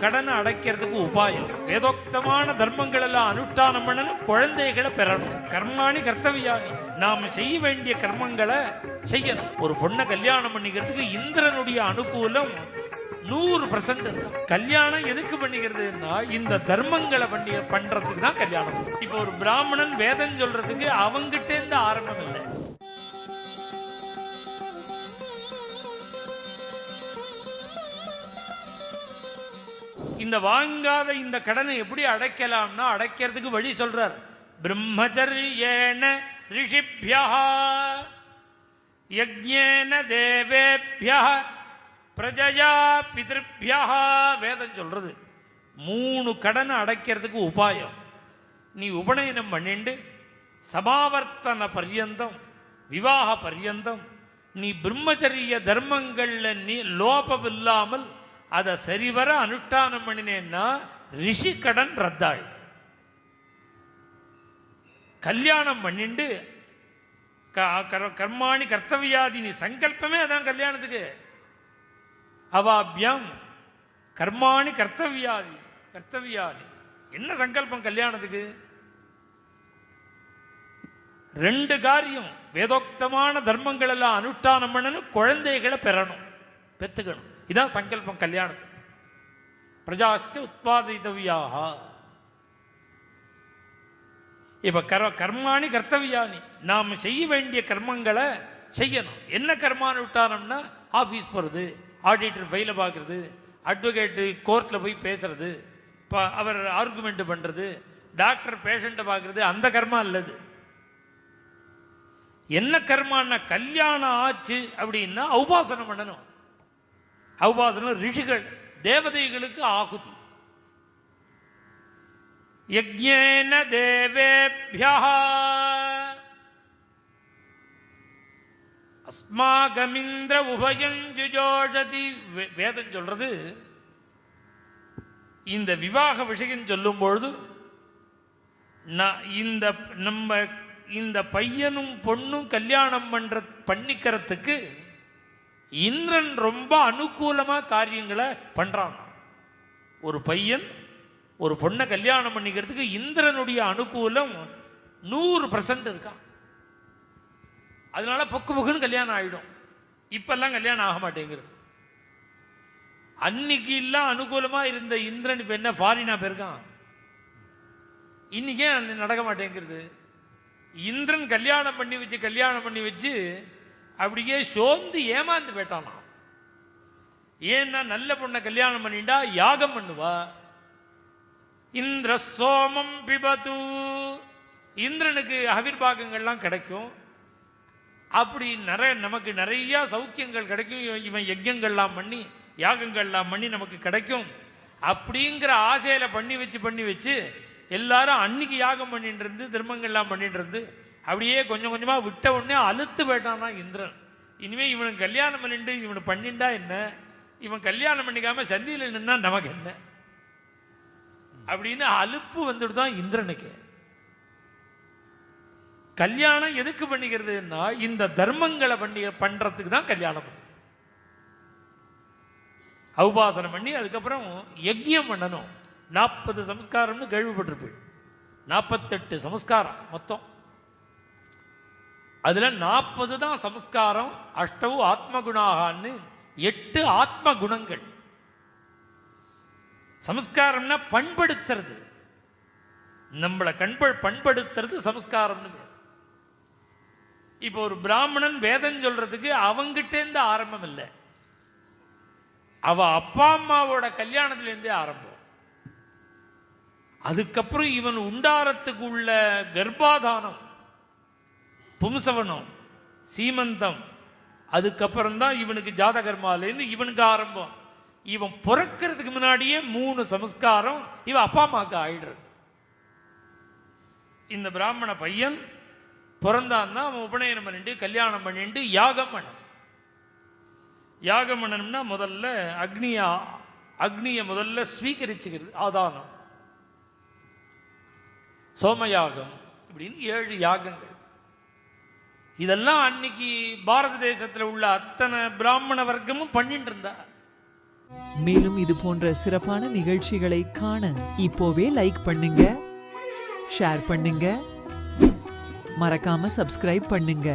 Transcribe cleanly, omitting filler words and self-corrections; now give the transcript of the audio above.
கடனை அடைக்கிறதுக்கு உபாயம். வேதோக்தமான தர்மங்கள் எல்லாம் அனுஷ்டானம் பண்ணணும், குழந்தைகளை பெறணும். கர்மாணி கர்த்தவியானி, நாம செய்ய வேண்டிய கர்மங்களை செய்யணும். ஒரு பொண்ணை கல்யாணம் பண்ணிக்கிறதுக்கு இந்திரனுடைய அனுகூலம் 100%. கல்யாணம் எதுக்கு பண்ணிக்கிறதுன்னா இந்த தர்மங்களை பண்றதுக்கு தான் கல்யாணம். இப்போ ஒரு பிராமணன் வேதம் சொல்றதுக்கு அவங்கிட்ட இருந்து ஆரம்பம் இல்லை. இந்த வாங்காத இந்த கடனை எப்படி அடைக்கலாம்னா அடைக்கிறதுக்கு வழி சொல்றார். பிரம்மச்சர்யேன ரிஷிப்யஹ யஜ்ஞேன தேவேப்யஹ பிரஜயா பித்ருப்யஹ. வேதம் சொல்றது 3 கடனை அடைக்கிறதுக்கு உபாயம். நீ உபநயனம் பண்ணிண்டு சமாவர்த்தன பர்யந்தம் விவாக பர்யந்தம் நீ பிரம்மச்சரிய தர்மங்கள்ல நீ லோபம் இல்லாமல் அதை சரிவர அனுஷ்டானம் பண்ணினேன்னா ரிஷி கடன் ரத்தாள். கல்யாணம் பண்ணிண்டு கர்மாணி கர்த்தவியாதி, நீ சங்கல்பமே அதான் கல்யாணத்துக்கு. அவாபியம் கர்மாணி கர்த்தவியாதி. கர்த்தவியாதி என்ன சங்கல்பம் கல்யாணத்துக்கு? 2 காரியம். வேதோக்தமான தர்மங்கள் எல்லாம் அனுஷ்டானம் பண்ணணும், குழந்தைகளை பெறணும், பெற்றுக்கணும். இதான் சங்கல்பம் கல்யாணத்துக்கு. பிரஜாச்ச உத்பாதித்தவியாக. இப்ப கர்மாணி கர்த்தவியானி, நாம் செய்ய வேண்டிய கர்மங்களை செய்யணும். என்ன கர்மானுஷ்டானம்னா ஆஃபீஸ் போகிறது, ஆடிட்டர் ஃபைலை பார்க்கறது, அட்வொகேட்டு கோர்ட்டில் போய் பேசுறது, அவர் ஆர்குமெண்ட் பண்ணுறது, டாக்டர் பேஷண்ட்டை பார்க்கறது, அந்த கர்மா இல்லது. என்ன கர்மான்னா கல்யாணம் ஆச்சு அப்படின்னா உபாசனம் பண்ணணும். உபாசனம் ரிஷிகள் தேவதைகளுக்கு ஆகுதி. யஜ்ஞேன தேவேப்யஹ அஸ்மாகமிந்திர உபயம் ஜுஜோஷதி. வேதம் சொல்றது இந்த விவாக விஷயம் சொல்லும் பொழுது இந்த பையனும் பொண்ணும் கல்யாணம் பண்ணிக்கிறதுக்கு இந்திரன் ரொம்ப அனுகூலமா காரியங்களை பண்றான். ஒரு பையன் ஒரு பொண்ணை கல்யாணம் பண்ணிக்கிறதுக்கு இந்திரனுடைய அனுகூலம் 100% இருக்கான். அதனால பொக்கு பொக்குன்னு கல்யாணம் ஆயிடும். இப்பெல்லாம் கல்யாணம் ஆக மாட்டேங்கிறது. அன்னைக்கு எல்லாம் அனுகூலமா இருந்த இந்திரன் இப்ப என்ன ஃபாரினா போயிருக்கான். இன்னைக்கே நடக்க மாட்டேங்கிறது. இந்திரன் கல்யாணம் பண்ணி வச்சு அப்படியே சோர்ந்து ஏமாந்து போயிட்டானா. ஏன்னா நல்ல பொண்ணை கல்யாணம் பண்ணிட்டா யாகம் பண்ணுவா. இந்திர சோமம் பிபது, இந்திரனுக்கு அவிர்பாகங்கள்லாம் கிடைக்கும். அப்படி நமக்கு நிறைய சௌக்கியங்கள் கிடைக்கும். இவன் யஜ்யங்கள்லாம் பண்ணி யாகங்கள்லாம் பண்ணி நமக்கு கிடைக்கும் அப்படிங்கிற ஆசையில பண்ணி வச்சு எல்லாரும் அன்னைக்கு யாகம் பண்ணிட்டு இருந்து தர்மங்கள்லாம் பண்ணிட்டு இருந்து அப்படியே கொஞ்சம் கொஞ்சமா விட்ட உடனே அழுத்து போயிட்டானா இந்திரன். இனிமே இவனுக்கு கல்யாணம் பண்ணிட்டு இவனு பண்ணிண்டா என்ன, இவன் கல்யாணம் பண்ணிக்காம சந்தியில நின்னா நமக்கு என்ன அப்படின்னு அலுப்பு வந்துட்டு தான் இந்திரனுக்கு. கல்யாணம் எதுக்கு பண்ணிக்கிறதுன்னா இந்த தர்மங்களை பண்றதுக்கு தான் கல்யாணம் பண்ணி உபாசனம் பண்ணி அதுக்கப்புறம் யஜ்யம் பண்ணணும். 40 சம்ஸ்காரம்னு கேள்விப்பட்டிருப்பேன். 48 சம்ஸ்காரம் மொத்தம். அதுல 40 தான் சம்ஸ்காரம். அஷ்டவு ஆத்மகுணாகான்னு 8 ஆத்ம குணங்கள். சம்ஸ்காரம்னா பண்படுத்துறது, நம்மளை பண்படுத்துறது சம்ஸ்காரம்னு. இப்போ ஒரு பிராமணன் வேதம் சொல்றதுக்கு அவங்கிட்ட இருந்து ஆரம்பம் இல்லை, அவ அப்பா அம்மாவோட கல்யாணத்திலேருந்தே ஆரம்பம். அதுக்கப்புறம் இவன் உண்டாரத்துக்கு உள்ள கர்ப்பாதானம், பும்சவனம், சீமந்தம், அதுக்கப்புறம் தான் இவனுக்கு ஜாதகர்மாலேருந்து இவனுக்கு ஆரம்பம். இவன் பிறக்கிறதுக்கு முன்னாடியே 3 சம்ஸ்காரம் இவன் அப்பா அம்மாவுக்கு ஆயிடுறது. இந்த பிராமண பையன் பிறந்தான்னா அவன் உபநயனம் பண்ணிட்டு கல்யாணம் பண்ணிட்டு யாகம் பண்ணணும். யாகம் பண்ணணும்னா முதல்ல அக்னியை முதல்ல ஸ்வீகரிச்சுக்கிறது ஆதானம், சோமயாகம், இப்படின்னு 7 யாகங்கள். இதெல்லாம் அன்னைக்கு பாரத தேசத்தில் உள்ள அத்தனை பிராமண வர்க்கமும் பண்ணிட்டு இருந்தா. மேலும் இது போன்ற சிறப்பான நிகழ்ச்சிகளை காண இப்போவே லைக் பண்ணுங்க, ஷேர் பண்ணுங்க, மறக்காம சப்ஸ்கிரைப் பண்ணுங்க.